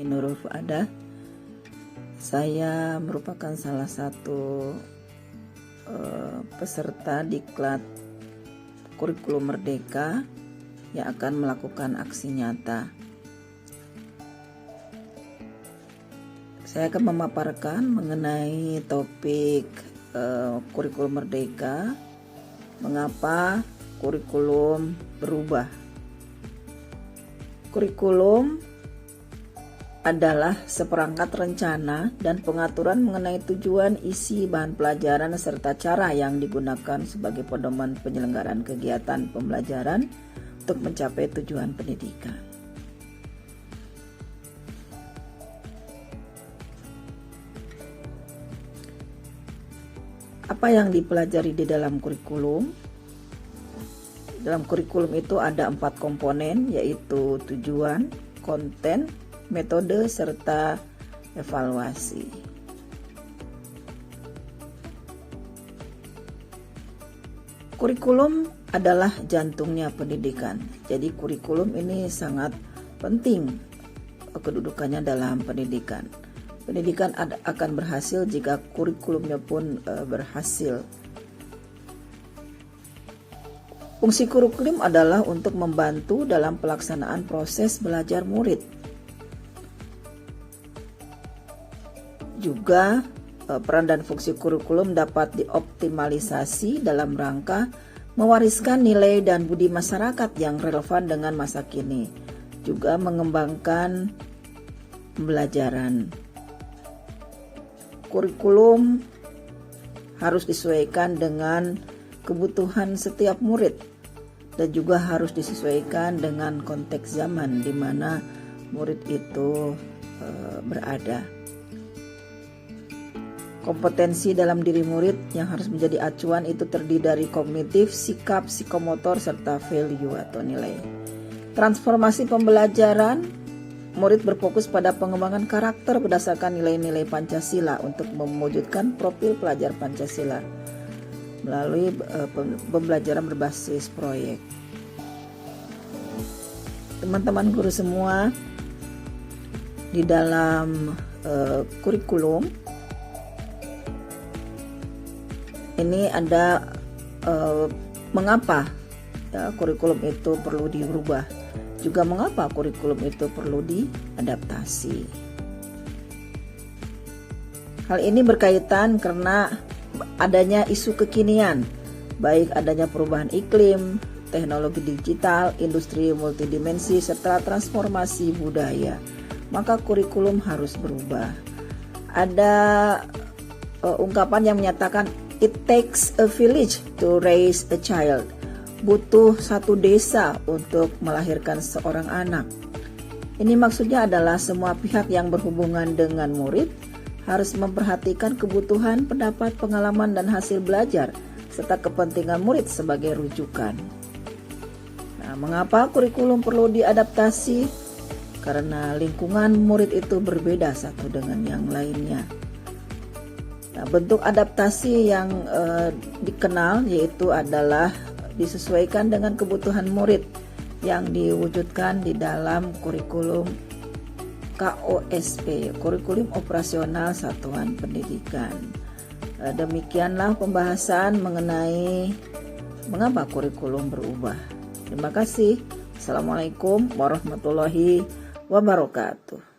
Nurul Fuadah. Saya merupakan salah satu peserta diklat kurikulum Merdeka yang akan melakukan aksi nyata. Saya akan memaparkan mengenai topik kurikulum Merdeka, mengapa kurikulum berubah. Kurikulum adalah seperangkat rencana dan pengaturan mengenai tujuan, isi, bahan pelajaran, serta cara yang digunakan sebagai pedoman penyelenggaraan kegiatan pembelajaran untuk mencapai tujuan pendidikan. Apa yang dipelajari di dalam kurikulum? Dalam kurikulum itu ada 4 komponen, yaitu tujuan, konten, metode, serta evaluasi. Kurikulum adalah jantungnya pendidikan. Jadi kurikulum ini sangat penting kedudukannya dalam pendidikan. Pendidikan akan berhasil jika kurikulumnya pun berhasil. Fungsi kurikulum adalah untuk membantu dalam pelaksanaan proses belajar murid. Juga peran dan fungsi kurikulum dapat dioptimalisasi dalam rangka mewariskan nilai dan budi masyarakat yang relevan dengan masa kini. Juga mengembangkan pembelajaran. Kurikulum harus disesuaikan dengan kebutuhan setiap murid dan juga harus disesuaikan dengan konteks zaman di mana murid itu berada. Kompetensi dalam diri murid yang harus menjadi acuan itu terdiri dari kognitif, sikap, psikomotor, serta value atau nilai. Transformasi pembelajaran, murid berfokus pada pengembangan karakter berdasarkan nilai-nilai Pancasila untuk mewujudkan profil pelajar Pancasila melalui pembelajaran berbasis proyek. Teman-teman guru semua, di dalam kurikulum ini ada mengapa kurikulum itu perlu dirubah, juga mengapa kurikulum itu perlu diadaptasi. Hal ini berkaitan karena adanya isu kekinian, baik adanya perubahan iklim, teknologi digital, industri multidimensi, serta transformasi budaya. Maka kurikulum harus berubah. Ada ungkapan yang menyatakan it takes a village to raise a child. Butuh satu desa untuk melahirkan seorang anak. Ini maksudnya adalah semua pihak yang berhubungan dengan murid harus memperhatikan kebutuhan, pendapat, pengalaman, dan hasil belajar, serta kepentingan murid sebagai rujukan. Nah, mengapa kurikulum perlu diadaptasi? Karena lingkungan murid itu berbeda satu dengan yang lainnya. Nah, bentuk adaptasi yang dikenal yaitu adalah disesuaikan dengan kebutuhan murid yang diwujudkan di dalam kurikulum KOSP, Kurikulum Operasional Satuan Pendidikan. Demikianlah pembahasan mengenai mengapa kurikulum berubah. Terima kasih. Assalamualaikum warahmatullahi wabarakatuh.